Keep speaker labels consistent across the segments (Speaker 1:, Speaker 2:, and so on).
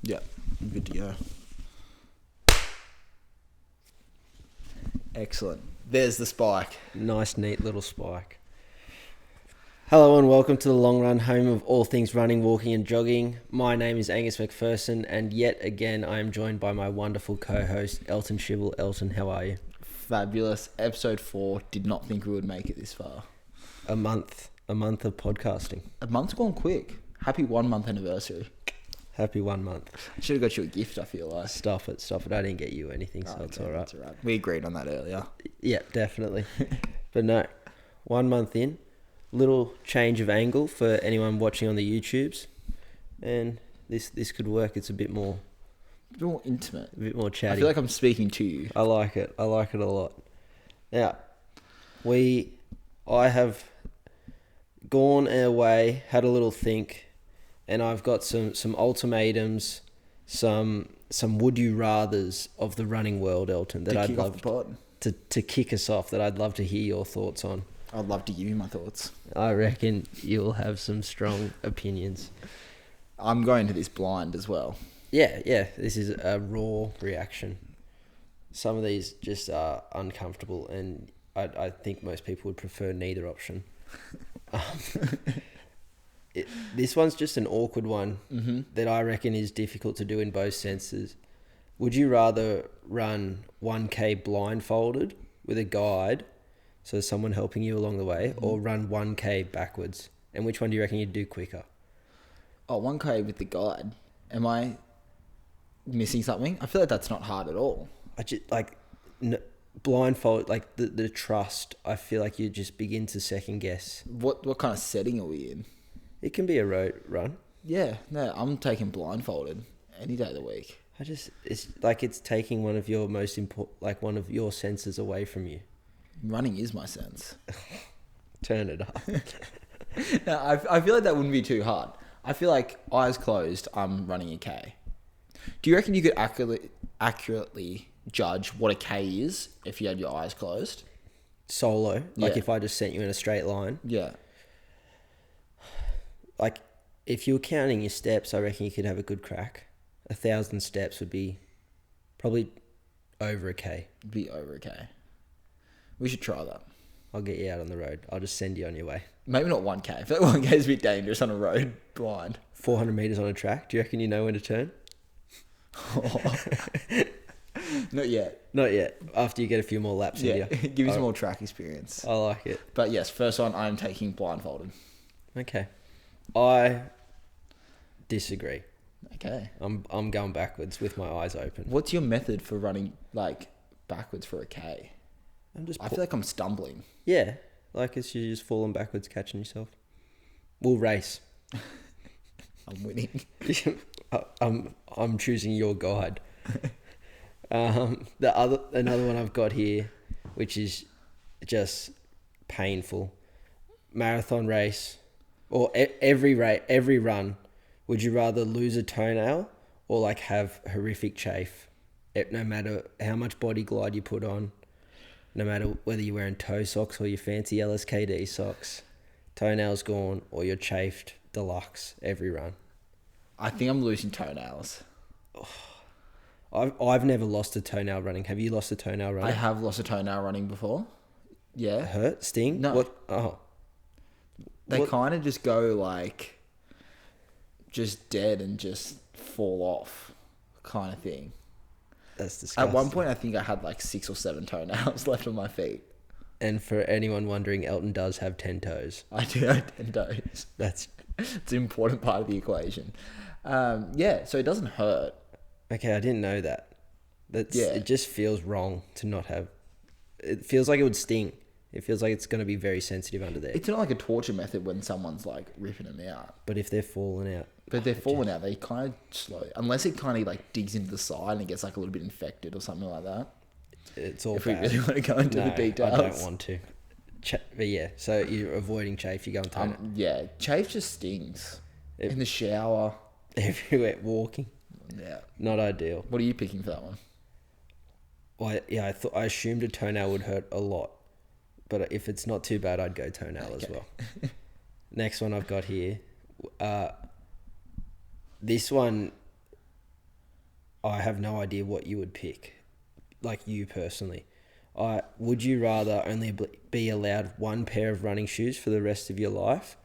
Speaker 1: Yeah, good to go. Excellent. There's the spike.
Speaker 2: Nice, neat little spike. Hello and welcome to the Long Run, home of all things running, walking and jogging. My name is Angus McPherson, and yet again I am joined by my wonderful co-host, Elton Shibble. Elton, how are you?
Speaker 1: Fabulous. Episode 4. Did not think we would make it this far.
Speaker 2: A month of podcasting.
Speaker 1: A month's gone quick. Happy 1 month anniversary.
Speaker 2: Happy 1 month.
Speaker 1: I should have got you a gift, I feel like.
Speaker 2: Stop it. I didn't get you anything, so it's all right.
Speaker 1: That's all right. We agreed on that earlier.
Speaker 2: Yeah, definitely. But no, 1 month in, little change of angle for anyone watching on the YouTubes, and this could work. It's a bit more
Speaker 1: Intimate.
Speaker 2: A bit more
Speaker 1: I
Speaker 2: chatty.
Speaker 1: feel like I'm speaking to you.
Speaker 2: I like it a lot. Now, I have gone away, had a little think, and I've got some ultimatums, some would you rathers of the running world, Elton, that I'd love to kick us off, that I'd love to hear your thoughts on.
Speaker 1: I'd love to give you my thoughts.
Speaker 2: I reckon you'll have some strong opinions.
Speaker 1: I'm going to this blind as well.
Speaker 2: Yeah, this is a raw reaction. Some of these just are uncomfortable, and I think most people would prefer neither option. This one's just an awkward one that I reckon is difficult to do in both senses. Would you rather run 1K blindfolded with a guide, so someone helping you along the way, or run 1K backwards? And which one do you reckon you'd do quicker?
Speaker 1: Oh, 1K with the guide. Am I missing something? I feel like that's not hard at all.
Speaker 2: I just blindfold, like the trust. I feel like you just begin to second guess.
Speaker 1: What kind of setting are we in?
Speaker 2: It can be a road run.
Speaker 1: Yeah, no, I'm taking blindfolded any day of the week.
Speaker 2: It's like it's taking one of your most important, like one of your senses away from you.
Speaker 1: Running is my sense.
Speaker 2: Turn it up.
Speaker 1: No, I feel like that wouldn't be too hard. I feel like eyes closed, I'm running a K. Do you reckon you could accurately judge what a K is if you had your eyes closed?
Speaker 2: Solo, like
Speaker 1: Yeah.
Speaker 2: if I just sent you in a straight line.
Speaker 1: Yeah.
Speaker 2: Like if you were counting your steps, I reckon you could have a good crack. 1,000 steps would be probably over a K.
Speaker 1: Be over a K. We should try that.
Speaker 2: I'll get you out on the road. I'll just send you on your way.
Speaker 1: Maybe not 1K. I feel like 1K is a bit dangerous on a road blind.
Speaker 2: 400 meters on a track. Do you reckon you know when to turn?
Speaker 1: Not yet.
Speaker 2: Not yet. After you get a few more laps in
Speaker 1: Yeah,
Speaker 2: you.
Speaker 1: give me some more track experience.
Speaker 2: I like it.
Speaker 1: But yes, first one, I'm taking blindfolded.
Speaker 2: Okay. I disagree.
Speaker 1: Okay.
Speaker 2: I'm going backwards with my eyes open.
Speaker 1: What's your method for running like backwards for a K? I feel like I'm stumbling.
Speaker 2: Yeah, like it's you just falling backwards, catching yourself. We'll race.
Speaker 1: I'm winning.
Speaker 2: I'm choosing your guide. Another one I've got here, which is just painful. Marathon race, or every run. Would you rather lose a toenail or like have horrific chafe? No matter how much body glide you put on, no matter whether you're wearing toe socks or your fancy LSKD socks, toenails gone or you're chafed deluxe every run.
Speaker 1: I think I'm losing toenails.
Speaker 2: I've never lost a toenail running. Have you lost a toenail running?
Speaker 1: I have lost a toenail running before. Yeah.
Speaker 2: Hurt? Sting?
Speaker 1: No.
Speaker 2: What? Oh.
Speaker 1: They kind of just go like just dead and just fall off kind of thing.
Speaker 2: That's disgusting.
Speaker 1: At one point, I think I had like 6 or 7 toenails left on my feet.
Speaker 2: And for anyone wondering, Elton does have 10 toes.
Speaker 1: I do have 10 toes. It's an important part of the equation. Yeah, so it doesn't hurt.
Speaker 2: Okay, I didn't know that.
Speaker 1: Yeah.
Speaker 2: It just feels wrong to not have... It feels like it would sting. It feels like it's going to be very sensitive under there.
Speaker 1: It's not like a torture method when someone's like ripping them out.
Speaker 2: But if they're falling out...
Speaker 1: But if they're falling out, they kind of slow. Unless it kind of like digs into the side and it gets like a little bit infected or something like that.
Speaker 2: It's all
Speaker 1: if
Speaker 2: bad.
Speaker 1: we really want to go into the details.
Speaker 2: I don't want to. But yeah, so you're avoiding chafe, you're going toenail.
Speaker 1: Yeah, chafe just stings. In the shower.
Speaker 2: Everywhere, walking.
Speaker 1: Yeah.
Speaker 2: Not ideal.
Speaker 1: What are you picking for that one?
Speaker 2: Well, yeah, I assumed a toenail would hurt a lot. But if it's not too bad, I'd go toenail as well. Next one I've got here. This one I have no idea what you would pick, like you personally. Would you rather only be allowed one pair of running shoes for the rest of your life,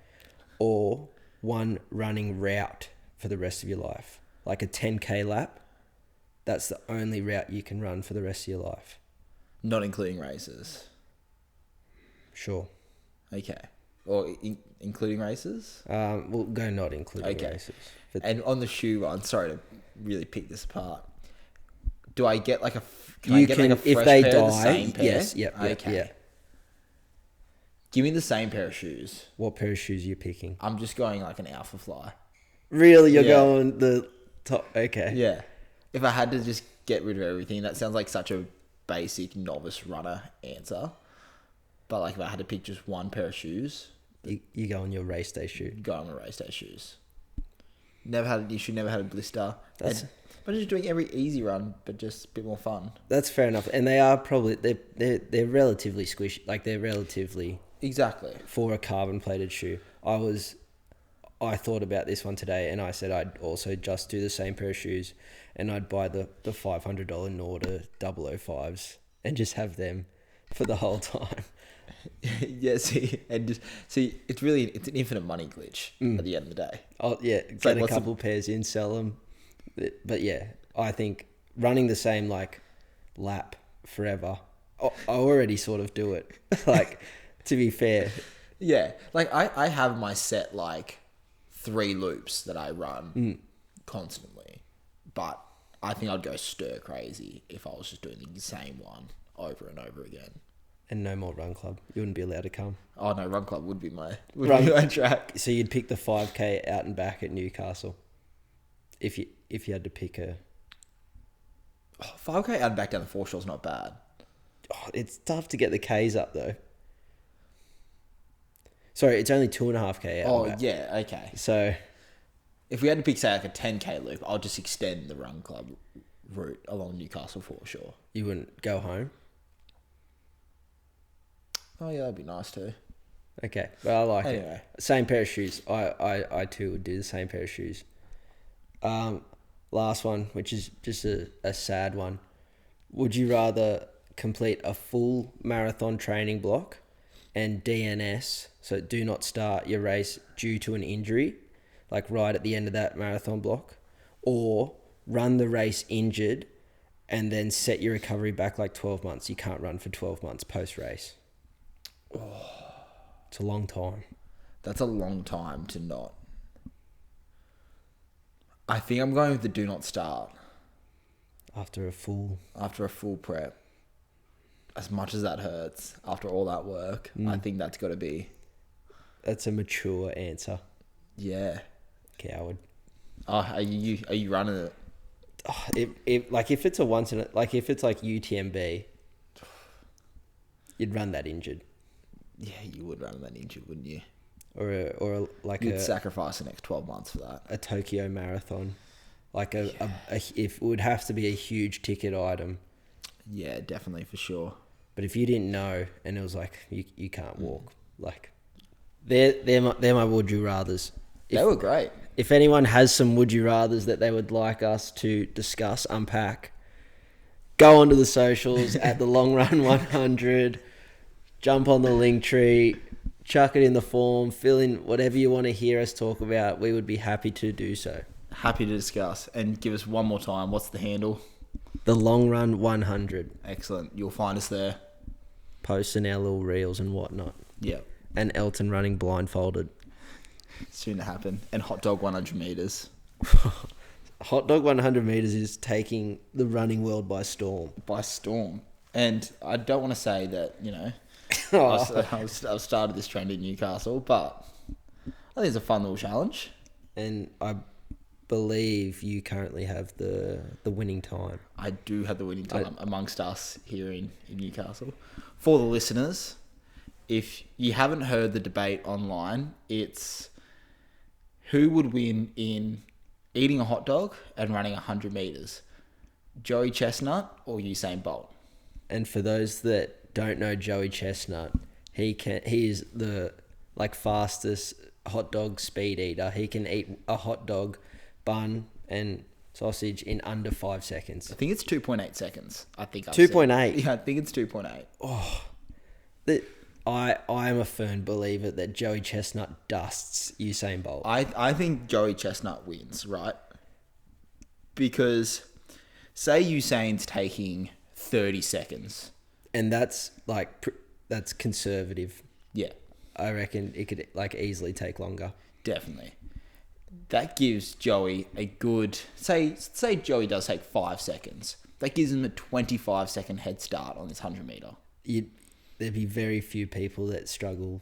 Speaker 2: or one running route for the rest of your life? Like a 10K lap, that's the only route you can run for the rest of your life.
Speaker 1: Not including races.
Speaker 2: Sure.
Speaker 1: Okay. Or including races?
Speaker 2: We'll go not including races. But
Speaker 1: And on the shoe run, sorry to really pick this apart. Do I get like a? Can
Speaker 2: you
Speaker 1: I get
Speaker 2: can,
Speaker 1: like a fresh
Speaker 2: if they
Speaker 1: pair of the
Speaker 2: die,
Speaker 1: same pair?
Speaker 2: yes, yep,
Speaker 1: Okay.
Speaker 2: yeah.
Speaker 1: Give me the same pair of shoes.
Speaker 2: What pair of shoes are you picking?
Speaker 1: I'm just going like an Alpha Fly.
Speaker 2: Really, you're
Speaker 1: Yeah.
Speaker 2: going the top? Okay.
Speaker 1: Yeah. If I had to just get rid of everything, that sounds like such a basic novice runner answer. But like if I had to pick just one pair of shoes,
Speaker 2: You go on your race day shoe.
Speaker 1: go on my race day shoes. Never had an issue, never had a blister.
Speaker 2: That's-
Speaker 1: But just doing every easy run, but just a bit more fun.
Speaker 2: That's fair enough, and they are probably they're relatively squishy. Like they're relatively
Speaker 1: Exactly.
Speaker 2: for a carbon plated shoe. I thought about this one today, and I said I'd also just do the same pair of shoes, and I'd buy the $500 Norda 005s and just have them for the whole time.
Speaker 1: Yeah, see, it's an infinite money glitch at the end of the day.
Speaker 2: Oh yeah,
Speaker 1: like,
Speaker 2: get a
Speaker 1: what's the-
Speaker 2: couple pairs in, sell them. But yeah, I think running the same like lap forever. I already sort of do it. Like, to be fair,
Speaker 1: Yeah, like I have my set like 3 loops that I run constantly, but I think I'd go stir crazy if I was just doing the same one over and over again.
Speaker 2: and no more run club. You wouldn't be allowed to come.
Speaker 1: Oh no, run club would be my track.
Speaker 2: So you'd pick the 5K out and back at Newcastle, if you had to pick a.
Speaker 1: 5K out and back down the foreshore's not bad.
Speaker 2: Oh, it's tough to get the Ks up though. Sorry, it's only 2.5K out.
Speaker 1: Oh
Speaker 2: and back.
Speaker 1: yeah, okay.
Speaker 2: So
Speaker 1: If we had to pick say like a 10K loop, I'll just extend the run club route along Newcastle foreshore.
Speaker 2: you wouldn't go home.
Speaker 1: Oh yeah, that'd be nice too.
Speaker 2: Okay, but I like
Speaker 1: Anyway.
Speaker 2: it. Same pair of shoes. I too would do the same pair of shoes. Last one, which is just a sad one. Would you rather complete a full marathon training block and DNS, so do not start your race due to an injury, like right at the end of that marathon block, or run the race injured and then set your recovery back like 12 months? You can't run for 12 months post-race. It's a long time.
Speaker 1: That's a long time to not. I think I'm going with the do not start
Speaker 2: After a full...
Speaker 1: after a full prep. As much as that hurts, after all that work, I think that's got to be,
Speaker 2: That's a mature answer.
Speaker 1: yeah.
Speaker 2: Coward.
Speaker 1: Oh, are you running it?
Speaker 2: Oh, if it's a once in a... Like, if it's like UTMB, you'd run that injured.
Speaker 1: Yeah, you would run that injured, wouldn't you?
Speaker 2: Or like
Speaker 1: You'd sacrifice the next 12 months for that.
Speaker 2: a Tokyo marathon. Like if it would have to be a huge ticket item.
Speaker 1: Yeah, definitely, for sure.
Speaker 2: But if you didn't know and it was like you can't walk, like they're my would you rathers.
Speaker 1: They were great.
Speaker 2: If anyone has some would you rathers that they would like us to discuss, unpack, go onto the socials at the Long Run 100, jump on the link tree, chuck it in the form, fill in whatever you want to hear us talk about. We would be happy to do so.
Speaker 1: Happy to discuss. And give us one more time. What's the handle?
Speaker 2: The Long Run 100.
Speaker 1: Excellent. You'll find us there.
Speaker 2: Posting our little reels and whatnot.
Speaker 1: Yeah.
Speaker 2: And Elton running blindfolded.
Speaker 1: Soon to happen. And hot dog 100 meters.
Speaker 2: Hot dog 100 meters is taking the running world by storm.
Speaker 1: By storm. And I don't want to say that,
Speaker 2: Oh.
Speaker 1: I've started this trend in Newcastle, but I think it's a fun little challenge.
Speaker 2: And I believe you currently have the winning time.
Speaker 1: I do have the winning time amongst us here in Newcastle. For the listeners, if you haven't heard the debate online, it's who would win in eating a hot dog and running 100 meters? Joey Chestnut or Usain Bolt?
Speaker 2: And for those that don't know Joey Chestnut, he is the fastest hot dog speed eater. He can eat a hot dog bun and sausage in under 5 seconds.
Speaker 1: I think it's 2.8 seconds. I think
Speaker 2: 2.8?
Speaker 1: Yeah, I think it's 2.8.
Speaker 2: I am a firm believer that Joey Chestnut dusts Usain Bolt.
Speaker 1: I think Joey Chestnut wins, right? Because say Usain's taking 30 seconds.
Speaker 2: And that's that's conservative.
Speaker 1: Yeah.
Speaker 2: I reckon it could easily take longer.
Speaker 1: Definitely. That gives Joey a good... Say Joey does take 5 seconds. That gives him a 25-second head start on this 100 metre.
Speaker 2: There'd be very few people that struggle,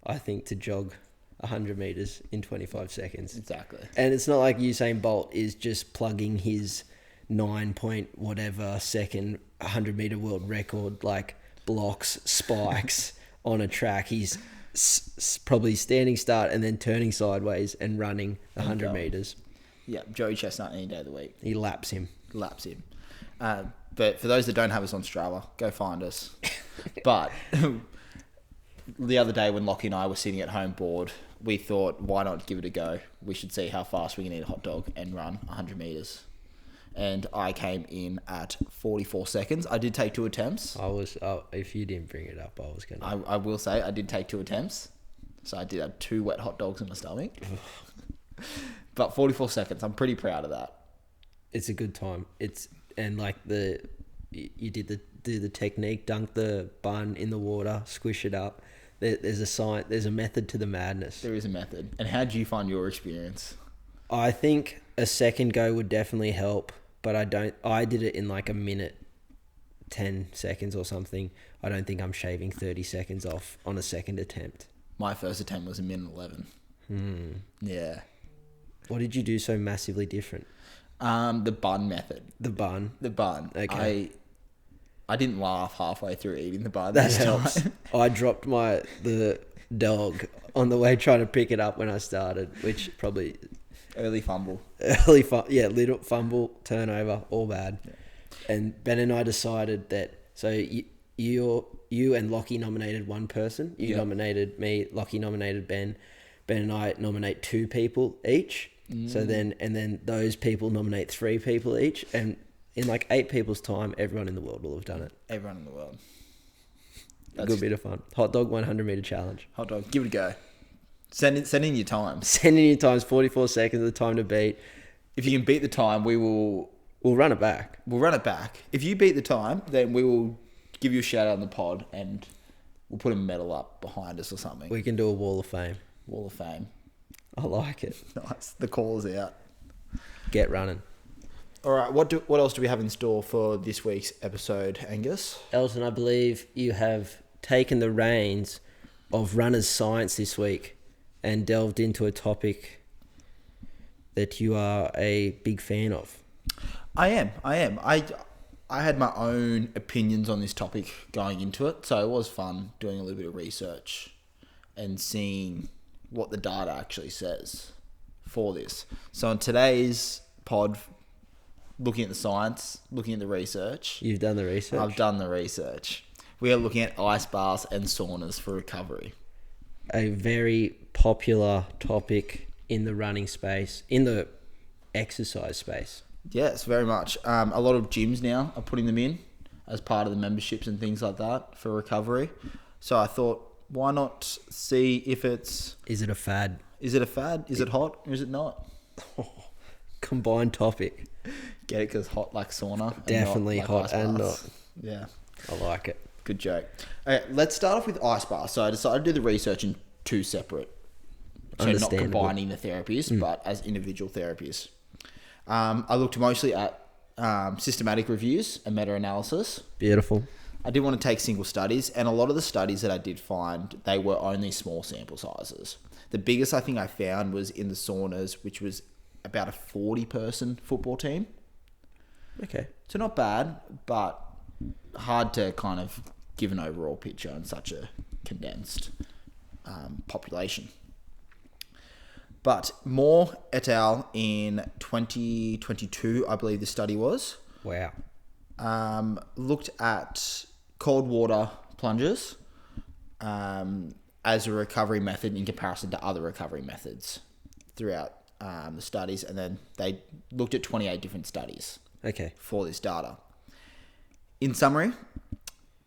Speaker 2: I think, to jog 100 metres in 25 seconds.
Speaker 1: Exactly.
Speaker 2: And it's not like Usain Bolt is just plugging his 9 point whatever second 100 metre world record, blocks, spikes on a track. He's probably standing start and then turning sideways and running 100 metres.
Speaker 1: Yeah, Joey Chestnut any day of the week.
Speaker 2: He laps him.
Speaker 1: But for those that don't have us on Strava, go find us. But the other day when Lockie and I were sitting at home bored, we thought, why not give it a go? We should see how fast we can eat a hot dog and run 100 metres. And I came in at 44 seconds. I did take 2 attempts.
Speaker 2: If you didn't bring it up, I was going to.
Speaker 1: I will say I did take 2 attempts. So I did have 2 wet hot dogs in my stomach. But 44 seconds, I'm pretty proud of that.
Speaker 2: It's a good time. You do the technique, dunk the bun in the water, squish it up. There's a method to the madness.
Speaker 1: There is a method. And how did you find your experience?
Speaker 2: I think a second go would definitely help, but I did it in a minute, 10 seconds or something. I don't think I'm shaving 30 seconds off on a second attempt.
Speaker 1: My first attempt was a minute 11. Yeah.
Speaker 2: What did you do so massively different?
Speaker 1: The bun method.
Speaker 2: The bun?
Speaker 1: The bun.
Speaker 2: Okay.
Speaker 1: I didn't laugh halfway through eating the bun.
Speaker 2: That helps. I dropped the dog on the way trying to pick it up when I started, which probably...
Speaker 1: Early fumble.
Speaker 2: Little fumble, turnover, all bad. Yeah. And Ben and I decided that... So you and Lockie nominated one person. You nominated me. Lockie nominated Ben. Ben and I nominate 2 people each. So then those people nominate 3 people each. And in 8 people's time, everyone in the world will have done it.
Speaker 1: Everyone in the world.
Speaker 2: That's a good bit of fun. Hot dog 100 metre challenge.
Speaker 1: Hot dog. Give it a go. Send in your times.
Speaker 2: Send in your times. 44 seconds, the time to beat.
Speaker 1: If you can beat the time, we'll
Speaker 2: run it back.
Speaker 1: We'll run it back. If you beat the time, then we will give you a shout out on the pod and we'll put a medal up behind us or something.
Speaker 2: We can do a wall of fame.
Speaker 1: Wall of fame.
Speaker 2: I like it.
Speaker 1: Nice. The call is out.
Speaker 2: Get running.
Speaker 1: All right. What else do we have in store for this week's episode, Angus?
Speaker 2: Elton, I believe you have taken the reins of runner's science this week and delved into a topic that you are a big fan of.
Speaker 1: I am. I had my own opinions on this topic going into it, so it was fun doing a little bit of research and seeing what the data actually says for this. So in today's pod, looking at the science, looking at the research.
Speaker 2: You've done the research?
Speaker 1: I've done the research. We are looking at ice baths and saunas for recovery.
Speaker 2: A very popular topic in the running space, in the exercise space.
Speaker 1: Yes, very much. A lot of gyms now are putting them in as part of the memberships and things like that for recovery. So I thought, why not see if it's...
Speaker 2: Is it a fad?
Speaker 1: Is it a fad? Is it hot or is it not?
Speaker 2: Combined topic.
Speaker 1: Get it? Because hot like sauna.
Speaker 2: Definitely hot and not.
Speaker 1: Yeah.
Speaker 2: I like it.
Speaker 1: Good joke. Okay, let's start off with ice baths. So I decided to do the research in 2 separate. So not combining the therapies, but as individual therapies. I looked mostly at systematic reviews and meta-analysis.
Speaker 2: Beautiful.
Speaker 1: I did want to take single studies, and a lot of the studies that I did find, they were only small sample sizes. The biggest I think I found was in the saunas, which was about a 40-person football team.
Speaker 2: Okay.
Speaker 1: So not bad, but hard to kind of give an overall picture in such a condensed population. But Moore et al. In 2022, I believe the study was.
Speaker 2: Wow.
Speaker 1: Looked at cold water plunges as a recovery method in comparison to other recovery methods throughout the studies, and then they looked at 28 different studies
Speaker 2: Okay.
Speaker 1: for this data. In summary,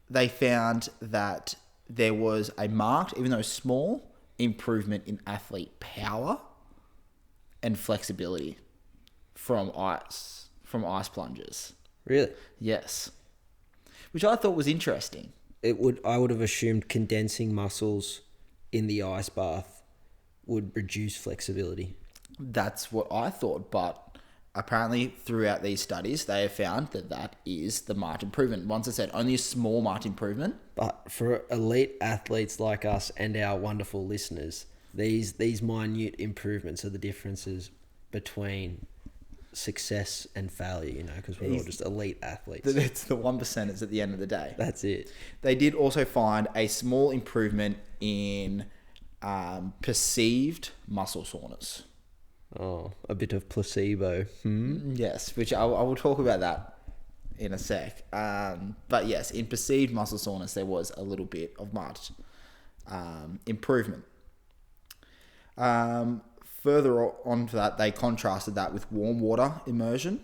Speaker 1: they found that there was a marked, even though small, improvement in athlete power and flexibility from ice plunges.
Speaker 2: Really?
Speaker 1: Yes, which I thought was interesting.
Speaker 2: I would have assumed condensing muscles in the ice bath would reduce flexibility.
Speaker 1: That's what I thought, but apparently throughout these studies, they have found that that is the marked improvement. Once I said only a small marked improvement.
Speaker 2: But for elite athletes like us and our wonderful listeners, these minute improvements are the differences between success and failure, because we're all just elite athletes.
Speaker 1: It's the 1%ers at the end of the day.
Speaker 2: That's it.
Speaker 1: They did also find a small improvement in perceived muscle soreness.
Speaker 2: Oh, a bit of placebo.
Speaker 1: Yes, which I will talk about that in a sec. But yes, in perceived muscle soreness, there was a little bit of marked improvement. Further on to that, they contrasted that with warm water immersion,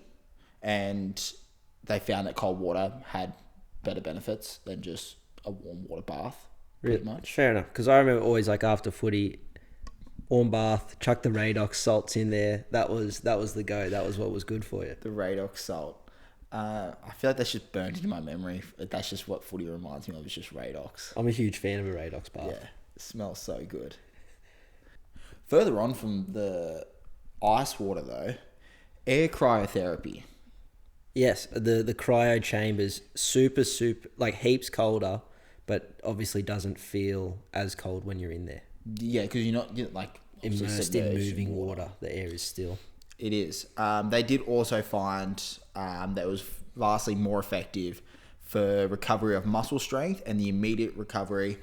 Speaker 1: and they found that cold water had better benefits than just a warm water bath. Pretty much.
Speaker 2: Fair enough. Because I remember always after footy, warm bath, chuck the Radox salts in there. That was the go. That was what was good for you.
Speaker 1: The Radox salt. I feel like that's just burned into my memory. That's just what footy reminds me of. It's just Radox.
Speaker 2: I'm a huge fan of a Radox bath.
Speaker 1: Yeah, it smells so good. Further on from the ice water though, air cryotherapy.
Speaker 2: Yes, the cryo chambers, super, like heaps colder, but obviously doesn't feel as cold when you're in there.
Speaker 1: Yeah, because you're not like
Speaker 2: Immersed in moving water. The air is still.
Speaker 1: It is. They did also find that it was vastly more effective for recovery of muscle strength and the immediate recovery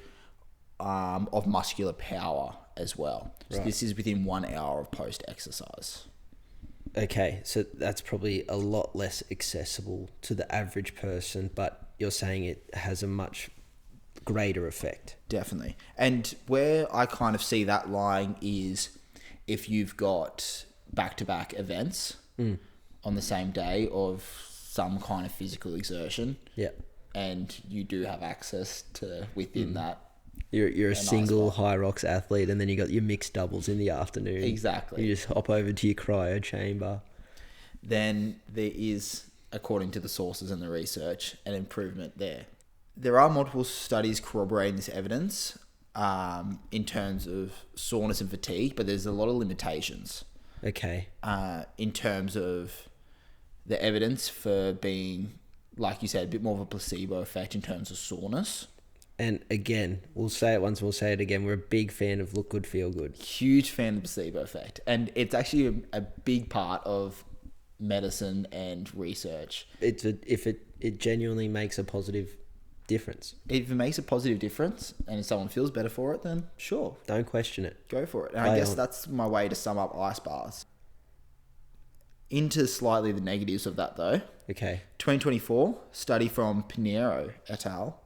Speaker 1: of muscular power as well. So this is within 1 hour of post-exercise.
Speaker 2: Okay, so that's probably a lot less accessible to the average person, but you're saying it has a much greater effect.
Speaker 1: Definitely. And where I kind of see that lying is if you've got back-to-back events on the same day of some kind of physical exertion.
Speaker 2: Yeah.
Speaker 1: And you do have access to within that.
Speaker 2: You're a single high rocks athlete, and then you got your mixed doubles in the afternoon.
Speaker 1: Exactly.
Speaker 2: You just hop over to your cryo chamber.
Speaker 1: Then there is, according to the sources and the research, an improvement there. There are multiple studies corroborating this evidence in terms of soreness and fatigue, but there's a lot of limitations.
Speaker 2: Okay.
Speaker 1: In terms of the evidence for being, like you said, a bit more of a placebo effect in terms of soreness.
Speaker 2: And again, we'll say it once, we'll say it again. We're a big fan of look good, feel good.
Speaker 1: Huge fan of the placebo effect. And it's actually a big part of medicine and research.
Speaker 2: If it genuinely makes a positive difference.
Speaker 1: If it makes a positive difference and if someone feels better for it, then sure.
Speaker 2: Don't question it.
Speaker 1: Go for it. And I guess that's my way to sum up ice baths. Into slightly the negatives of that though.
Speaker 2: Okay.
Speaker 1: 2024 study from Pinheiro et al.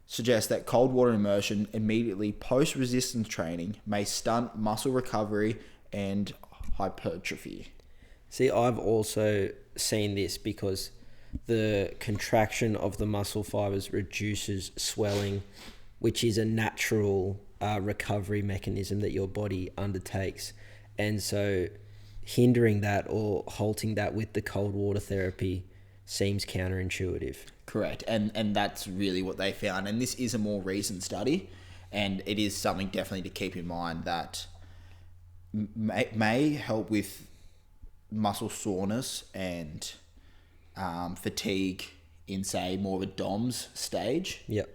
Speaker 1: Suggests that cold water immersion immediately post-resistance training may stunt muscle recovery and hypertrophy.
Speaker 2: See, I've also seen this because the contraction of the muscle fibers reduces swelling, which is a natural recovery mechanism that your body undertakes. And so hindering that or halting that with the cold water therapy seems counterintuitive.
Speaker 1: Correct. And that's really what they found. And this is a more recent study, and it is something definitely to keep in mind that may help with muscle soreness and fatigue in, say, more of a DOMS stage.
Speaker 2: Yep.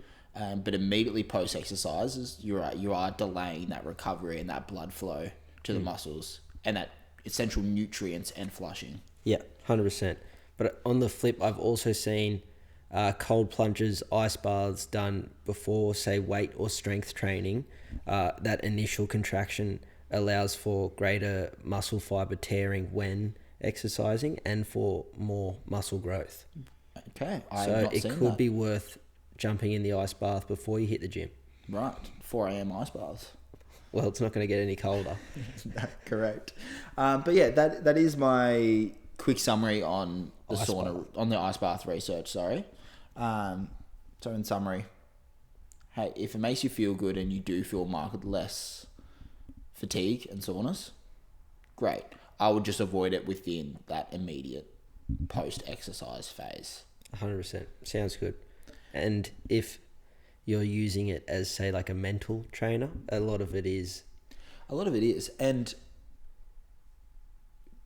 Speaker 1: But immediately post-exercises, you are delaying that recovery and that blood flow to the muscles and that essential nutrients and flushing.
Speaker 2: Yeah, 100%. But on the flip, I've also seen cold plunges, ice baths done before, say, weight or strength training. That initial contraction allows for greater muscle fiber tearing when exercising and for more muscle growth.
Speaker 1: Okay,
Speaker 2: So it could be worth jumping in the ice bath before you hit the gym.
Speaker 1: Right, 4 a.m. ice baths.
Speaker 2: Well, it's not going to get any colder.
Speaker 1: Correct. But yeah, that is my quick summary on the
Speaker 2: Ice
Speaker 1: sauna, on the ice bath research. Sorry. So in summary, hey, if it makes you feel good and you do feel markedly less fatigue and soreness, great. I would just avoid it within that immediate post-exercise phase.
Speaker 2: 100%. Sounds good. And if you're using it as, say, like a mental trainer, a lot of it is.
Speaker 1: And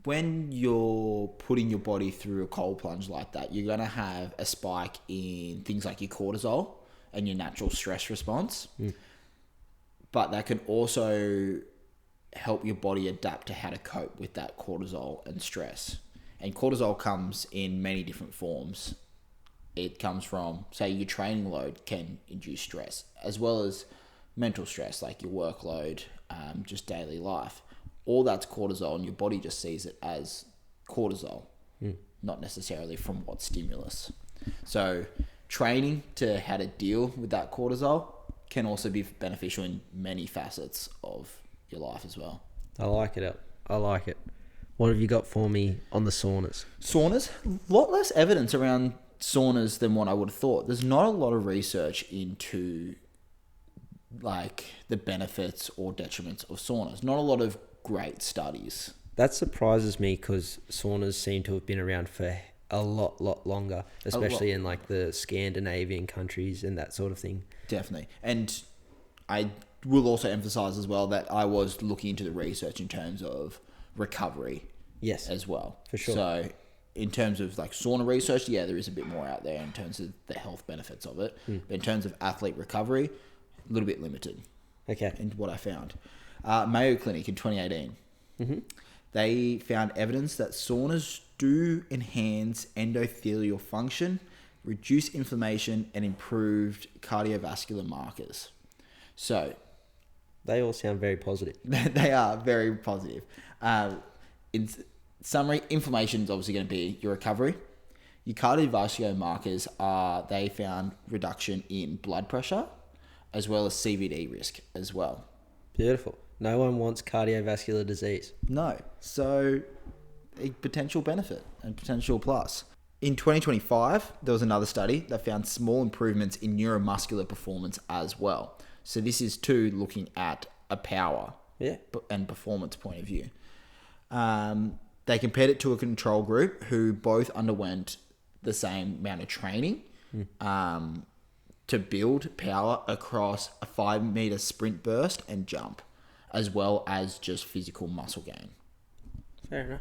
Speaker 1: when you're putting your body through a cold plunge like that, you're going to have a spike in things like your cortisol and your natural stress response. But that can also help your body adapt to how to cope with that cortisol and stress. And cortisol comes in many different forms. It comes from, say, your training load can induce stress, as well as mental stress, like your workload, just daily life. All that's cortisol, and your body just sees it as cortisol, not necessarily from what stimulus. So training to how to deal with that cortisol can also be beneficial in many facets of your life as well.
Speaker 2: I like it. I like it. What have you got for me on the saunas?
Speaker 1: Saunas, a lot less evidence around saunas than what I would have thought. There's not a lot of research into like the benefits or detriments of saunas. Not a lot of great studies.
Speaker 2: That surprises me because saunas seem to have been around for a lot longer, especially in like the Scandinavian countries and that sort of thing.
Speaker 1: Definitely. And I will also emphasize as well that I was looking into the research in terms of recovery.
Speaker 2: Yes.
Speaker 1: As well.
Speaker 2: For sure.
Speaker 1: So in terms of like sauna research, yeah, there is a bit more out there in terms of the health benefits of it. But in terms of athlete recovery, a little bit limited.
Speaker 2: Okay.
Speaker 1: In what I found. Mayo Clinic in 2018. They found evidence that saunas do enhance endothelial function, reduce inflammation, and improved cardiovascular markers. So
Speaker 2: they all sound very positive.
Speaker 1: They are very positive. In summary, inflammation is obviously going to be your recovery. Your cardiovascular markers are, they found reduction in blood pressure as well as CVD risk as well.
Speaker 2: Beautiful. No one wants cardiovascular disease.
Speaker 1: No. So a potential benefit and potential plus. In 2025, there was another study that found small improvements in neuromuscular performance as well. So this is too looking at a power and performance point of view. They compared it to a control group who both underwent the same amount of training to build power across a 5-meter sprint burst and jump, as well as just physical muscle gain.
Speaker 2: Fair enough.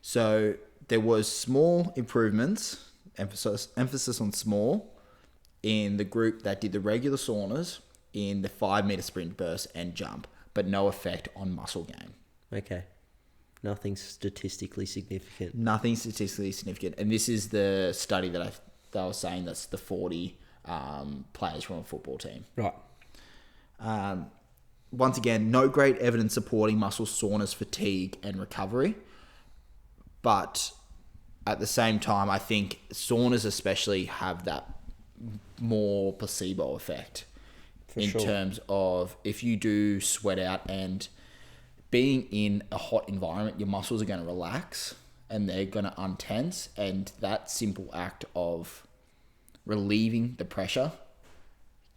Speaker 1: So there was small improvements, emphasis on small, in the group that did the regular saunas in the 5-meter sprint burst and jump, but no effect on muscle gain.
Speaker 2: Okay. Nothing statistically significant.
Speaker 1: Nothing statistically significant. And this is the study that I was saying, that's the 40 players from a football team.
Speaker 2: Right.
Speaker 1: Once again, no great evidence supporting muscle soreness, fatigue, and recovery. But at the same time, I think saunas especially have that more placebo effect. For in terms of if you do sweat out and being in a hot environment, your muscles are going to relax and they're going to untense. And that simple act of relieving the pressure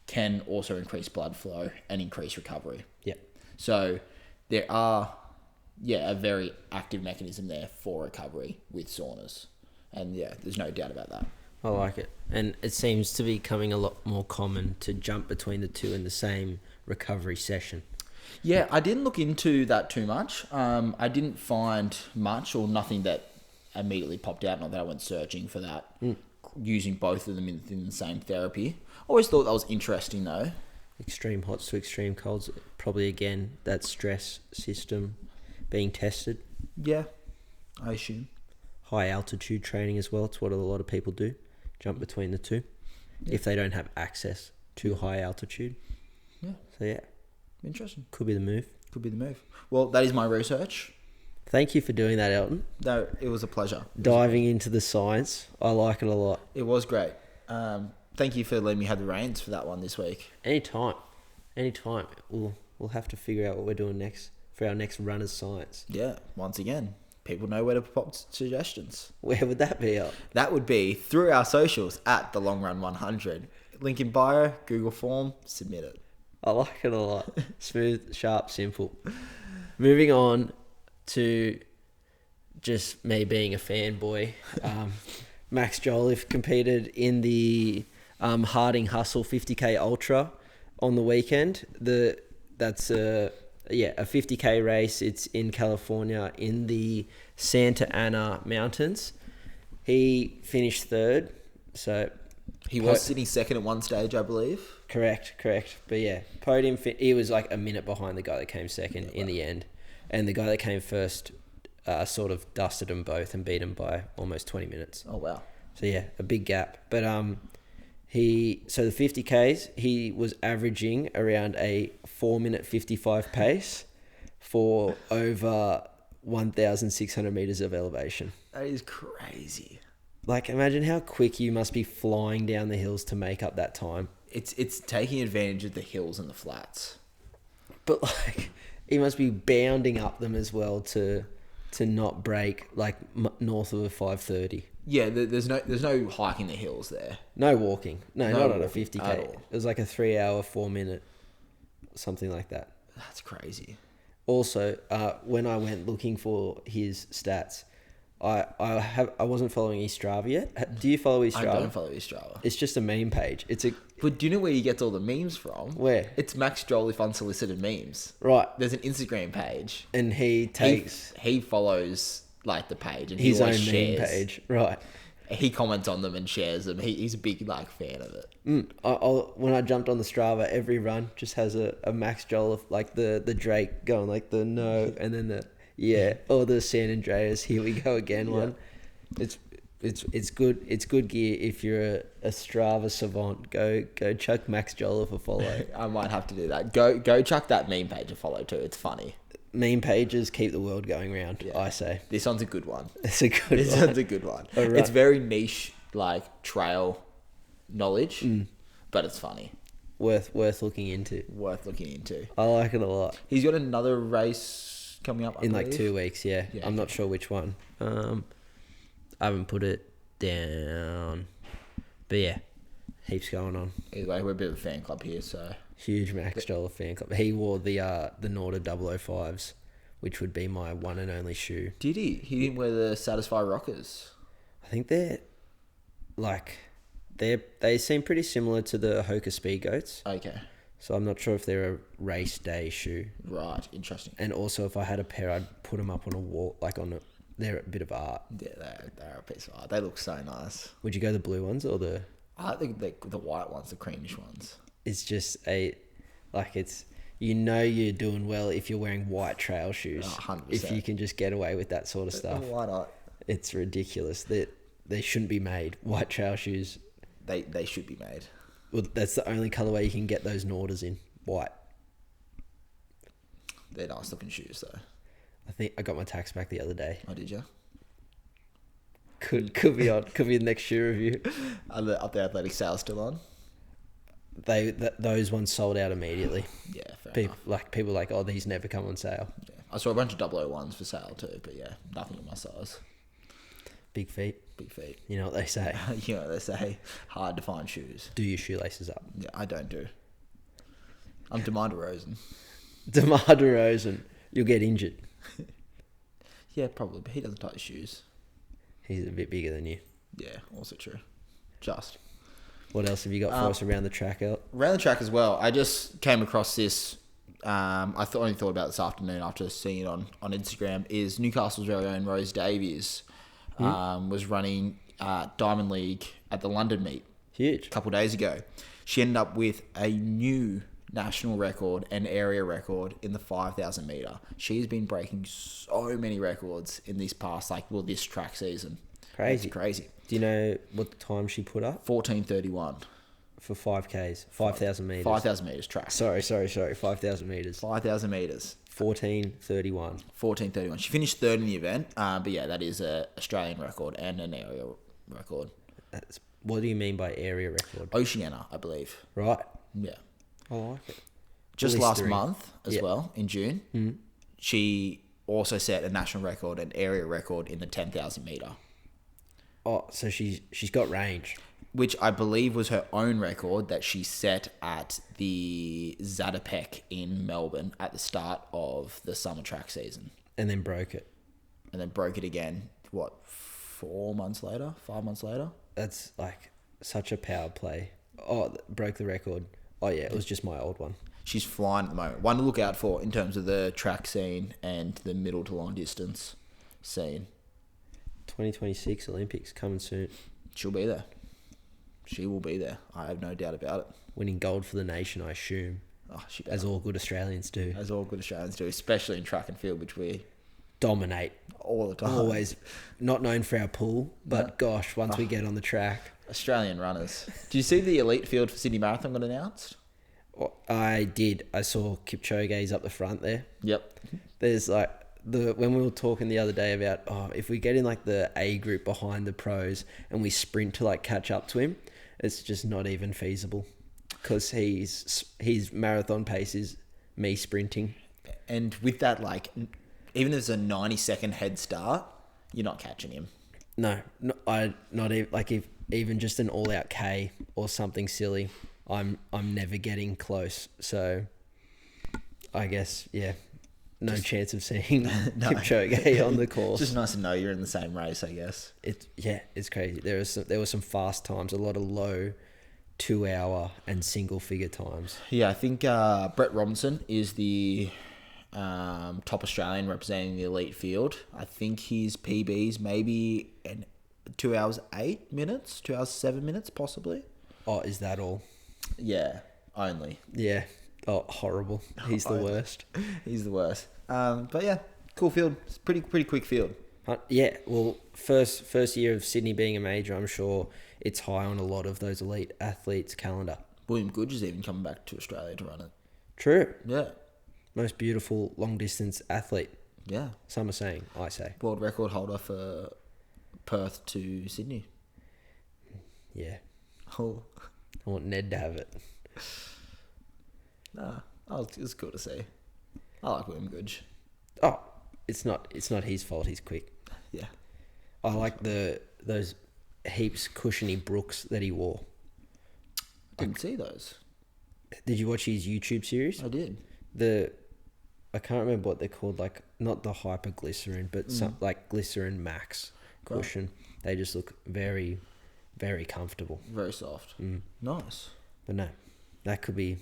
Speaker 1: can also increase blood flow and increase recovery.
Speaker 2: Yeah.
Speaker 1: So there are, a very active mechanism there for recovery with saunas. And there's no doubt about that.
Speaker 2: I like it. And it seems to be becoming a lot more common to jump between the two in the same recovery session.
Speaker 1: Yeah, I didn't look into that too much. I didn't find much or nothing that immediately popped out. Not that I went searching for that, using both of them in the same therapy. I always thought that was interesting though.
Speaker 2: Extreme hots to extreme colds. Probably again, that stress system being tested.
Speaker 1: Yeah, I assume.
Speaker 2: High altitude training as well. It's what a lot of people do. Jump between the two. Yeah. If they don't have access to high altitude.
Speaker 1: Yeah.
Speaker 2: So yeah.
Speaker 1: Interesting.
Speaker 2: Could be the move.
Speaker 1: Well, that is my research.
Speaker 2: Thank you for doing that, Elton.
Speaker 1: No, it was a pleasure.
Speaker 2: Diving into the science. I like it a lot.
Speaker 1: It was great. Thank you for letting me have the reins for that one this week.
Speaker 2: Anytime. We'll we'll have to figure out what we're doing next for our next Runners Science.
Speaker 1: Yeah, once again, people know where to pop suggestions.
Speaker 2: Where would that be up?
Speaker 1: That would be through our socials at the Long Run 100. Link in bio, Google form, submit it.
Speaker 2: I like it a lot. Smooth, sharp, simple. Moving on to just me being a fanboy. Max Jolliffe competed in the Harding Hustle 50k Ultra on the weekend. That's a 50k race. It's in California in the Santa Ana Mountains. He finished third, so
Speaker 1: he was sitting second at one stage, I believe.
Speaker 2: Correct. But yeah, podium. He was like a minute behind the guy that came second in the end, and the guy that came first sort of dusted them both and beat them by almost 20 minutes.
Speaker 1: Oh wow!
Speaker 2: So yeah, a big gap. But the 50Ks, he was averaging around a 4-minute 55 pace for over 1,600 meters of elevation.
Speaker 1: That is crazy.
Speaker 2: Like, imagine how quick you must be flying down the hills to make up that time.
Speaker 1: It's taking advantage of the hills and the flats.
Speaker 2: But like, he must be bounding up them as well to not break like north of a 5:30.
Speaker 1: Yeah, there's no hiking the hills there.
Speaker 2: No walking. No, not on a
Speaker 1: walking
Speaker 2: 50k.
Speaker 1: at all.
Speaker 2: It was like a 3 hour, 4-minute, something like that.
Speaker 1: That's crazy.
Speaker 2: Also, when I went looking for his stats, I wasn't following his Strava yet. Do you follow his Strava?
Speaker 1: I don't follow his Strava.
Speaker 2: It's just a meme page.
Speaker 1: But do you know where he gets all the memes from?
Speaker 2: Where?
Speaker 1: It's Max Jolliffe Unsolicited Memes.
Speaker 2: Right.
Speaker 1: There's an Instagram page.
Speaker 2: And he takes
Speaker 1: He follows like the page and
Speaker 2: his
Speaker 1: he
Speaker 2: own
Speaker 1: always shares.
Speaker 2: meme page. Right.
Speaker 1: He comments on them and shares them. He's a big like fan of it.
Speaker 2: When I jumped on the Strava, every run just has a Max Jolliffe, like the Drake going like the no, and then the yeah, or the San Andreas, here we go again one. It's good. It's good gear if you're a Strava savant. Go chuck Max Jolliffe a follow.
Speaker 1: I might have to do that. Go chuck that meme page a follow too. It's funny.
Speaker 2: Meme pages keep the world going round. Yeah. I say
Speaker 1: this one's a good one.
Speaker 2: It's a good.
Speaker 1: This one's a good one. Right. It's very niche, like trail knowledge, but it's funny.
Speaker 2: Worth looking into.
Speaker 1: I
Speaker 2: like it a lot.
Speaker 1: He's got another race coming up
Speaker 2: in like 2 weeks. Yeah. I'm not sure which one. I haven't put it down, but yeah, heaps going on.
Speaker 1: Anyway, we're a bit of a fan club here, so
Speaker 2: huge Max Jolliffe fan club. He wore the Norda 005s, which would be my one and only shoe.
Speaker 1: Did he? He didn't wear the Satisfy Rockers.
Speaker 2: I think they seem pretty similar to the Hoka Speed Goats.
Speaker 1: Okay.
Speaker 2: So I'm not sure if they're a race day shoe.
Speaker 1: Right, interesting.
Speaker 2: And also, if I had a pair, I'd put them up on a wall, like they're a bit of art.
Speaker 1: Yeah, they're a piece of art. They look so nice.
Speaker 2: Would you go the blue ones or the?
Speaker 1: I think the white ones, the creamish ones.
Speaker 2: It's just it's you're doing well if you're wearing white trail shoes.
Speaker 1: 100%.
Speaker 2: If you can just get away with that sort of stuff.
Speaker 1: Why not?
Speaker 2: It's ridiculous that they shouldn't be made. White trail shoes.
Speaker 1: They should be made.
Speaker 2: Well, that's the only colourway you can get those Nordas in. White.
Speaker 1: They're nice looking shoes though.
Speaker 2: I think I got my tax back the other day.
Speaker 1: Oh, did you?
Speaker 2: Could be on. Could be the next shoe review.
Speaker 1: Are the athletic sales still on?
Speaker 2: Those ones sold out immediately.
Speaker 1: Yeah, fair enough.
Speaker 2: People like, oh, these never come on sale.
Speaker 1: Yeah. I saw a bunch of 001s for sale too, but yeah, nothing in my size.
Speaker 2: Big feet. You know what they say.
Speaker 1: You know what they say. Hard to find shoes.
Speaker 2: Do your shoelaces up.
Speaker 1: Yeah, I don't do. I'm DeMar DeRozan.
Speaker 2: DeMar DeRozan. You'll get injured.
Speaker 1: Yeah, probably, but he doesn't tie his shoes.
Speaker 2: He's a bit bigger than you.
Speaker 1: Yeah, also true. Just.
Speaker 2: What else have you got for us around the track, out?
Speaker 1: Around the track as well. I just came across this. I only thought about this afternoon after seeing it on Instagram. Is Newcastle's very own Rose Davies was running Diamond League at the London meet.
Speaker 2: Huge.
Speaker 1: A couple of days ago. She ended up with a new national record and area record in the 5,000 meter. She's been breaking so many records in this past, this track season.
Speaker 2: Crazy.
Speaker 1: It's crazy.
Speaker 2: Do you know what the time she put up?
Speaker 1: 14:31.
Speaker 2: For 5Ks, 5,000 meters.
Speaker 1: 5,000 meters track.
Speaker 2: Sorry. 5,000 meters.
Speaker 1: 5,000 meters.
Speaker 2: 14:31.
Speaker 1: 14:31. She finished third in the event. But yeah, that is an Australian record and an area record.
Speaker 2: What do you mean by area record?
Speaker 1: Oceania, I believe.
Speaker 2: Right.
Speaker 1: Yeah.
Speaker 2: I like it.
Speaker 1: just last
Speaker 2: Blistering.
Speaker 1: month as
Speaker 2: Yeah.
Speaker 1: well, in June, she also set a national record, an area record in the 10,000 meter,
Speaker 2: Oh, so she's got range.
Speaker 1: which I believe was her own record that she set at the Zatopek in Melbourne at the start of the summer track season,
Speaker 2: And then broke it.
Speaker 1: and then broke it again. What, 4 months later, 5 months later?
Speaker 2: That's like such a power play. Oh, broke the record. Oh yeah, it was just my old one.
Speaker 1: She's flying at the moment. One to look out for in terms of the track scene and the middle to long distance scene.
Speaker 2: 2026 Olympics coming soon.
Speaker 1: She'll be there. She will be there. I have no doubt about it.
Speaker 2: Winning gold for the nation, I assume,
Speaker 1: Oh, she
Speaker 2: as all good Australians do.
Speaker 1: as all good Australians do, especially in track and field, which we
Speaker 2: Dominate.
Speaker 1: all the time.
Speaker 2: Always not known for our pool, but
Speaker 1: No.
Speaker 2: gosh, once we get on the track.
Speaker 1: Australian runners. Do you see the elite field for Sydney Marathon got announced?
Speaker 2: I did. I saw Kipchoge's up the front there.
Speaker 1: Yep.
Speaker 2: There's like when we were talking the other day about if we get in like the A group behind the pros and we sprint to like catch up to him, it's just not even feasible because his marathon pace is me sprinting.
Speaker 1: And with that, like, even if it's a 90-second head start, you're not catching him.
Speaker 2: No, not even like if even just an all out K or something silly. I'm never getting close. So I guess no chance of seeing Kipchoge on the course.
Speaker 1: Just nice to know you're in the same race, I guess.
Speaker 2: It's crazy. There were some fast times, a lot of low 2 hour and single figure times.
Speaker 1: Yeah, I think Brett Robinson is the top Australian representing the elite field. I think his PB's maybe 2 hours 8 minutes, 2 hours 7 minutes, possibly.
Speaker 2: Oh, is that all?
Speaker 1: Yeah, only.
Speaker 2: Yeah. Oh, horrible. He's the worst.
Speaker 1: He's the worst. But yeah, cool field. It's pretty quick field.
Speaker 2: Yeah, well, first year of Sydney being a major, I'm sure it's high on a lot of those elite athletes' calendar.
Speaker 1: William Goodge is even coming back to Australia to run it.
Speaker 2: True.
Speaker 1: Yeah,
Speaker 2: Most beautiful long distance athlete.
Speaker 1: yeah.
Speaker 2: Some are saying, I say.
Speaker 1: World record holder for Perth to Sydney.
Speaker 2: Yeah.
Speaker 1: Oh,
Speaker 2: I want Ned to have it.
Speaker 1: nah. Oh, it's cool to see. I like William Goodge.
Speaker 2: Oh, it's not his fault he's quick.
Speaker 1: Yeah.
Speaker 2: I like those heaps cushiony Brooks that he wore.
Speaker 1: Didn't see those.
Speaker 2: Did you watch his YouTube series?
Speaker 1: I did.
Speaker 2: I can't remember what they're called, like not the hyperglycerin, but some like glycerin max cushion. They just look very, very comfortable.
Speaker 1: Very soft. Nice.
Speaker 2: But no, that could be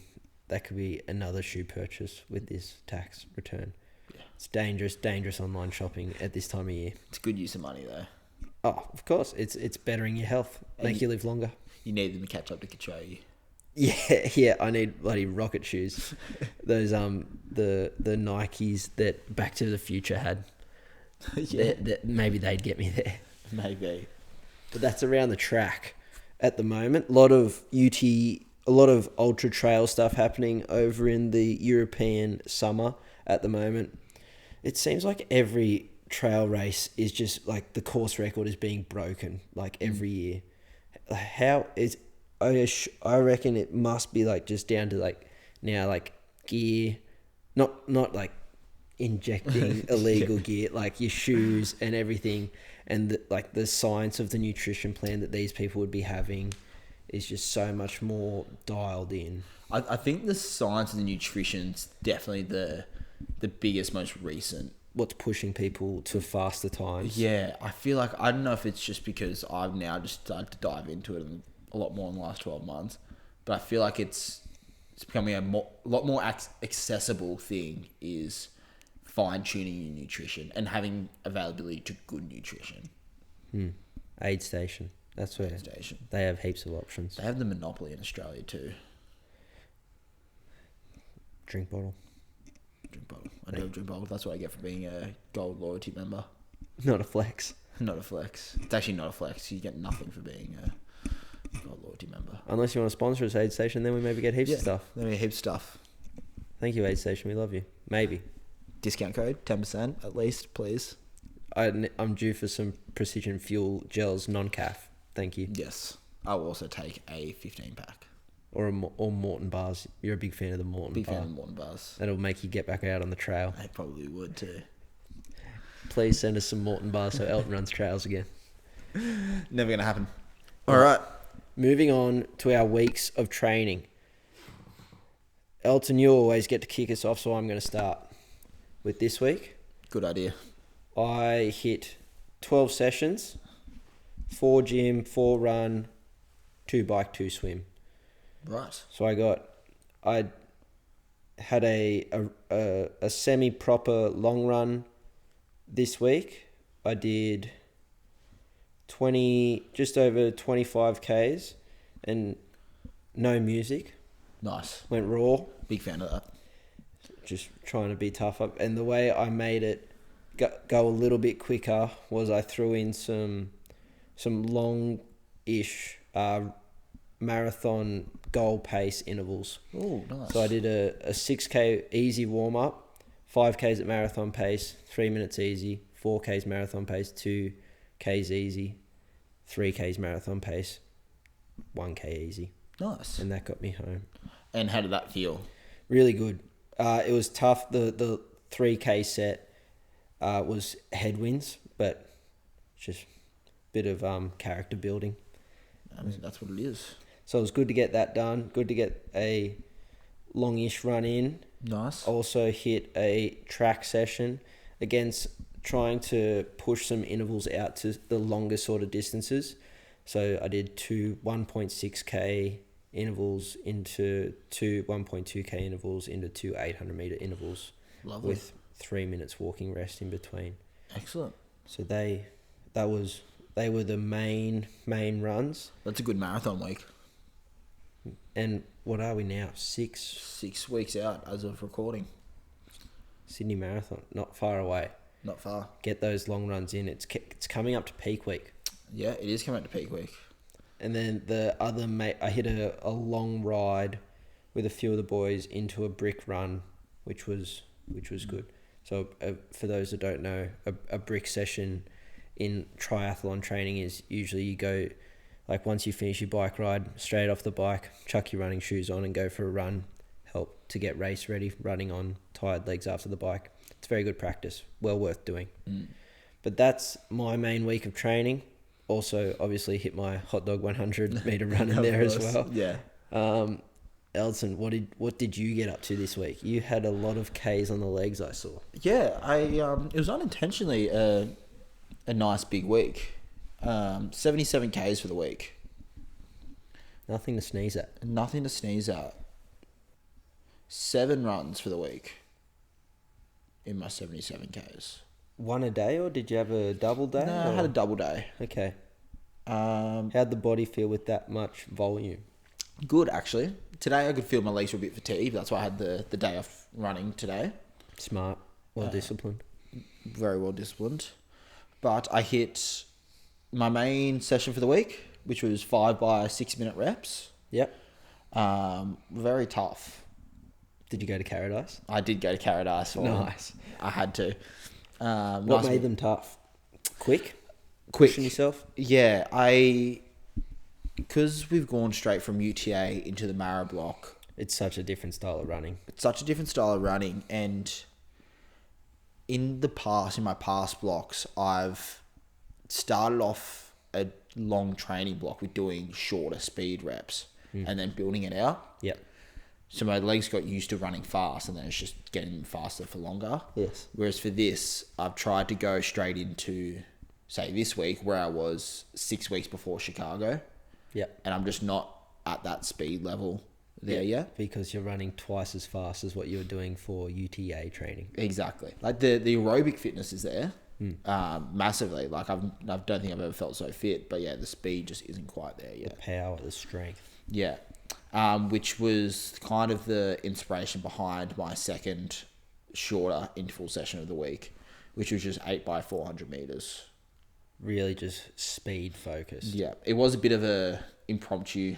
Speaker 2: another shoe purchase with this tax return.
Speaker 1: Yeah.
Speaker 2: It's dangerous online shopping at this time of year.
Speaker 1: It's good use of money though.
Speaker 2: Oh, of course, it's bettering your health, make you live longer.
Speaker 1: You need them to catch up to Kipchoge.
Speaker 2: Yeah, I need bloody rocket shoes. Those the Nikes that Back to the Future had.
Speaker 1: Yeah.
Speaker 2: That maybe they'd get me there.
Speaker 1: Maybe.
Speaker 2: But that's around the track at the moment. A lot of ultra trail stuff happening over in the European summer at the moment. It seems like every trail race is just like the course record is being broken like every year. How is I reckon it must be like just down to like now like gear, not like injecting illegal gear, like your shoes and everything, and the science of the nutrition plan that these people would be having is just so much more dialed in.
Speaker 1: I think the science of the nutrition's definitely the biggest, most recent.
Speaker 2: What's pushing people to faster times?
Speaker 1: Yeah, I feel like, I don't know if it's just because I've now just started to dive into it a lot more in the last 12 months, but I feel like it's becoming a lot more accessible thing is fine-tuning your nutrition and having availability to good nutrition.
Speaker 2: Aid station. That's where
Speaker 1: Station.
Speaker 2: they have heaps of options.
Speaker 1: They have the monopoly in Australia too.
Speaker 2: Drink bottle.
Speaker 1: Drink bottle. I do have drink bottle. That's what I get for being a gold loyalty member.
Speaker 2: Not a flex.
Speaker 1: Not a flex. It's actually not a flex. You get nothing for being a gold loyalty member.
Speaker 2: Unless you want to sponsor us, Aid Station, then we maybe get heaps of stuff.
Speaker 1: Then we heaps of stuff.
Speaker 2: Thank you, Aid Station. We love you. Maybe.
Speaker 1: Discount code 10% at least, please.
Speaker 2: I'm due for some Precision Fuel gels, non-caf. Thank you.
Speaker 1: Yes. I'll also take a 15 pack.
Speaker 2: or Morton bars. You're a big fan of the Morton
Speaker 1: Big
Speaker 2: bar.
Speaker 1: fan of Morton bars.
Speaker 2: That'll make you get back out on the trail.
Speaker 1: They probably would too.
Speaker 2: Please send us some Morton bars so Elton runs trails again.
Speaker 1: Never going to happen. All right.
Speaker 2: Moving on to our weeks of training. Elton, you always get to kick us off, so I'm going to start with this week.
Speaker 1: Good idea.
Speaker 2: I hit 12 sessions, 4 gym, 4 run, 2 bike, 2 swim.
Speaker 1: Right.
Speaker 2: So I had a semi-proper long run this week. I did just over 25 Ks and no music.
Speaker 1: Nice.
Speaker 2: Went raw.
Speaker 1: Big fan of that.
Speaker 2: Just trying to be tough up. And the way I made it go a little bit quicker was I threw in some long-ish marathon goal pace intervals.
Speaker 1: Oh, nice.
Speaker 2: So I did a 6K easy warm-up, 5Ks at marathon pace, 3 minutes easy, 4Ks marathon pace, 2Ks easy, 3Ks marathon pace, 1K easy.
Speaker 1: Nice.
Speaker 2: And that got me home.
Speaker 1: And how did that feel?
Speaker 2: Really good. It was tough. The 3K set was headwinds, but just a bit of character building.
Speaker 1: I mean, that's what it is.
Speaker 2: So it was good to get that done. Good to get a longish run in.
Speaker 1: Nice.
Speaker 2: Also hit a track session against trying to push some intervals out to the longer sort of distances. So I did 2 1.6K intervals into 2 1.2K intervals into 2 800-meter intervals.
Speaker 1: Lovely.
Speaker 2: With 3 minutes walking rest in between.
Speaker 1: Excellent.
Speaker 2: So they were the main runs.
Speaker 1: That's a good marathon week.
Speaker 2: And what are we now? 6
Speaker 1: 6 weeks out as of recording.
Speaker 2: Sydney Marathon, not far away.
Speaker 1: Not far.
Speaker 2: Get those long runs in. It's coming up to peak week.
Speaker 1: Yeah, it is coming up to peak week.
Speaker 2: And then the other mate, I hit a long ride with a few of the boys into a brick run, which was good. So for those that don't know, a brick session in triathlon training is usually you go, like once you finish your bike ride, straight off the bike, chuck your running shoes on and go for a run, help to get race ready, running on tired legs after the bike. It's very good practice, well worth doing. But that's my main week of training. Also, obviously, hit my hot dog 100 meter run in there as well.
Speaker 1: Yeah.
Speaker 2: Elton, what did you get up to this week? You had a lot of Ks on the legs, I saw.
Speaker 1: Yeah, it was unintentionally a nice big week. 77 Ks for the week.
Speaker 2: Nothing to sneeze at.
Speaker 1: Nothing to sneeze at. 7 runs for the week in my 77 Ks.
Speaker 2: One a day, or did you have a double day?
Speaker 1: No, I had a double day.
Speaker 2: Okay. How'd the body feel with that much volume?
Speaker 1: Good, actually. Today I could feel my legs were a bit fatigued. That's why I had the day off running today.
Speaker 2: Smart. Well disciplined.
Speaker 1: Very well disciplined. But I hit my main session for the week, which was 5 by 6 minute reps.
Speaker 2: Yep.
Speaker 1: Very tough.
Speaker 2: Did you go to Paradise?
Speaker 1: I did go to Paradise.
Speaker 2: Nice.
Speaker 1: I had to.
Speaker 2: What made them tough? Quick?
Speaker 1: Quick.
Speaker 2: Pushing yourself?
Speaker 1: Yeah, because we've gone straight from UTA into the Mara block.
Speaker 2: It's such a different style of running.
Speaker 1: It's such a different style of running, and in my past blocks, I've started off a long training block with doing shorter speed reps and then building it out.
Speaker 2: Yep.
Speaker 1: So my legs got used to running fast, and then it's just getting faster for longer.
Speaker 2: Yes.
Speaker 1: Whereas for this, I've tried to go straight into, say, this week, where I was 6 weeks before Chicago.
Speaker 2: Yep.
Speaker 1: And I'm just not at that speed level there yet.
Speaker 2: Because you're running twice as fast as what you were doing for UTA training.
Speaker 1: Exactly. Like the aerobic fitness is there massively. Like I don't think I've ever felt so fit, but yeah, the speed just isn't quite there yet.
Speaker 2: The power, the strength.
Speaker 1: Yeah. Which was kind of the inspiration behind my second shorter interval session of the week, which was just 8 by 400 meters.
Speaker 2: Really just speed focused.
Speaker 1: Yeah. It was a bit of a impromptu.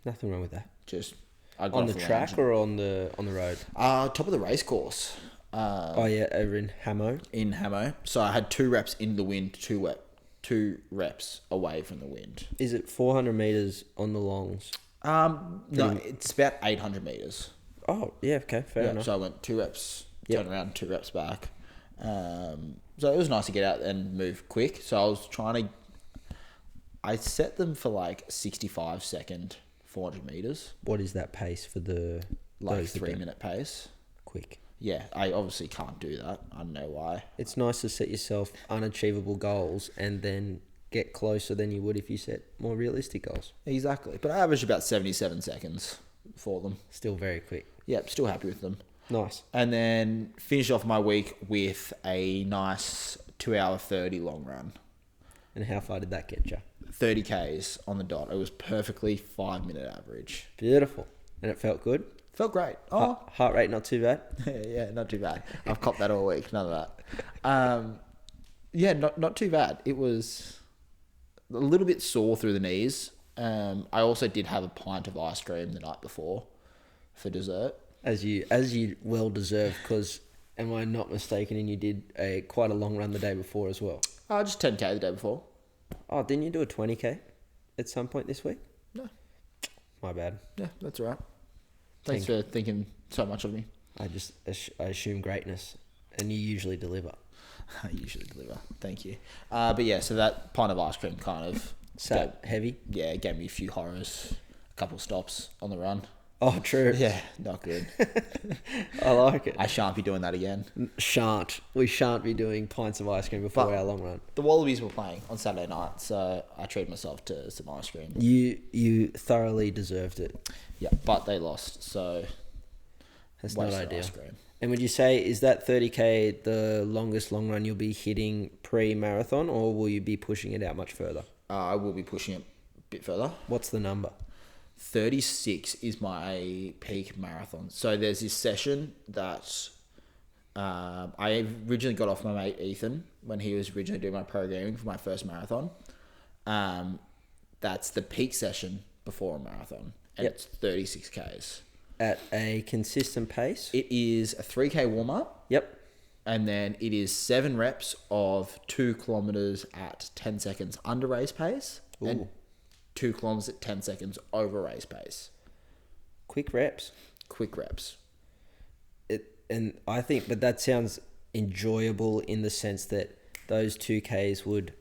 Speaker 2: Nothing wrong with that.
Speaker 1: Just I got
Speaker 2: On
Speaker 1: off
Speaker 2: the track
Speaker 1: lounge.
Speaker 2: or on the road?
Speaker 1: Top of the race course.
Speaker 2: Oh yeah, over in Hamo.
Speaker 1: In Hamo. So I had 2 reps in the wind, 2 reps away from the wind.
Speaker 2: Is it 400 meters on the longs?
Speaker 1: No, it's about 800 meters.
Speaker 2: Oh, yeah, okay, fair enough.
Speaker 1: So I went 2 reps, turn around, 2 reps back. So it was nice to get out and move quick. So I was I set them for like 65-second 400 meters.
Speaker 2: What is that pace for the...
Speaker 1: Like 3-minute pace.
Speaker 2: Quick.
Speaker 1: Yeah, I obviously can't do that. I don't know why.
Speaker 2: It's nice to set yourself unachievable goals and then get closer than you would if you set more realistic goals.
Speaker 1: Exactly. But I averaged about 77 seconds for them.
Speaker 2: Still very quick.
Speaker 1: Yeah, still happy with them.
Speaker 2: Nice.
Speaker 1: And then finished off my week with a nice 2-hour 30 long run.
Speaker 2: And how far did that get you?
Speaker 1: 30 Ks on the dot. It was perfectly 5-minute average.
Speaker 2: Beautiful. And it felt good?
Speaker 1: Felt great. Oh,
Speaker 2: Heart rate not too bad?
Speaker 1: yeah, not too bad. I've copped that all week. None of that. Yeah, not too bad. It was a little bit sore through the knees. I also did have a pint of ice cream the night before for dessert.
Speaker 2: As you well deserve, because am I not mistaken? And you did quite a long run the day before as well.
Speaker 1: Just 10K the day before.
Speaker 2: Oh, didn't you do a 20K at some point this week?
Speaker 1: No.
Speaker 2: My bad.
Speaker 1: Yeah, that's all right. Thanks for thinking so much of me.
Speaker 2: I assume greatness, and you usually deliver.
Speaker 1: I usually deliver. Thank you. But yeah, so that pint of ice cream kind of...
Speaker 2: Heavy?
Speaker 1: Yeah, it gave me a few horrors. A couple stops on the run.
Speaker 2: Oh, true.
Speaker 1: Yeah, not good.
Speaker 2: I like it.
Speaker 1: I shan't be doing that again.
Speaker 2: We shan't be doing pints of ice cream before our long run.
Speaker 1: The Wallabies were playing on Saturday night, so I treated myself to some ice cream.
Speaker 2: You thoroughly deserved it.
Speaker 1: Yeah, but they lost, so...
Speaker 2: That's not ideal.
Speaker 1: Ice cream.
Speaker 2: And would you say, is that 30K the longest long run you'll be hitting pre-marathon, or will you be pushing it out much further?
Speaker 1: I will be pushing it a bit further.
Speaker 2: What's the number?
Speaker 1: 36 is my peak marathon. So there's this session that I originally got off my mate Ethan when he was originally doing my programming for my first marathon. That's the peak session before a marathon, and it's 36 Ks.
Speaker 2: At a consistent pace?
Speaker 1: It is a 3K warm-up.
Speaker 2: Yep.
Speaker 1: And then it is 7 reps of 2 kilometers at 10 seconds under race pace.
Speaker 2: Ooh.
Speaker 1: And 2 kilometers at 10 seconds over race pace.
Speaker 2: Quick reps. And I think, but that sounds enjoyable in the sense that those 2Ks would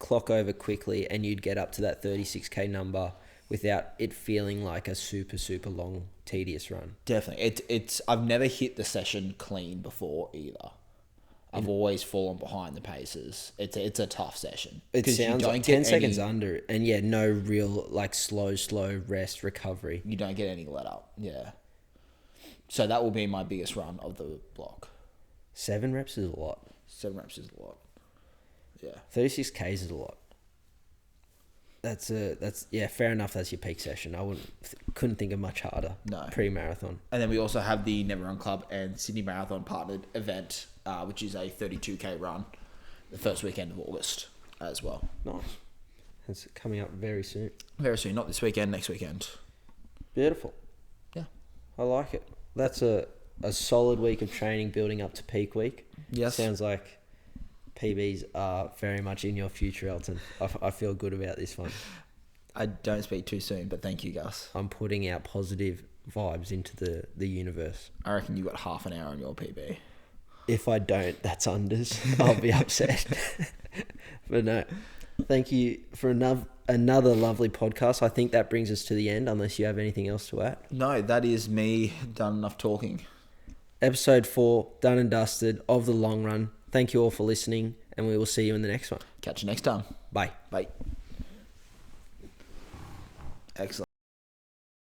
Speaker 2: clock over quickly and you'd get up to that 36K number without it feeling like a super, super long, tedious run.
Speaker 1: Definitely. It's I've never hit the session clean before either. I've always fallen behind the paces. It's a tough session.
Speaker 2: It sounds like 10 seconds under, and yeah, no real like slow rest recovery.
Speaker 1: You don't get any let up. Yeah. So that will be my biggest run of the block.
Speaker 2: 7 reps is a lot.
Speaker 1: 7 reps is a lot. Yeah.
Speaker 2: 36Ks is a lot. That's fair enough. That's your peak session. Couldn't think of much harder.
Speaker 1: No.
Speaker 2: Pre-marathon.
Speaker 1: And then we also have the Never Run Club and Sydney Marathon partnered event, which is a 32K run, the first weekend of August as well.
Speaker 2: Nice. It's coming up very soon.
Speaker 1: Very soon, not this weekend, next weekend.
Speaker 2: Beautiful.
Speaker 1: Yeah.
Speaker 2: I like it. That's a solid week of training building up to peak week.
Speaker 1: Yes.
Speaker 2: Sounds like PBs are very much in your future, Elton. I feel good about this one.
Speaker 1: I don't speak too soon, but thank you, Gus.
Speaker 2: I'm putting out positive vibes into the universe.
Speaker 1: I reckon you got half an hour on your PB.
Speaker 2: If I don't, that's unders. I'll be upset. But no, thank you for another lovely podcast. I think that brings us to the end, unless you have anything else to add.
Speaker 1: No, that is me done enough talking.
Speaker 2: Episode 4, done and dusted of the long run. Thank you all for listening, and we will see you in the next one.
Speaker 1: Catch you next time.
Speaker 2: Bye.
Speaker 1: Bye. Excellent.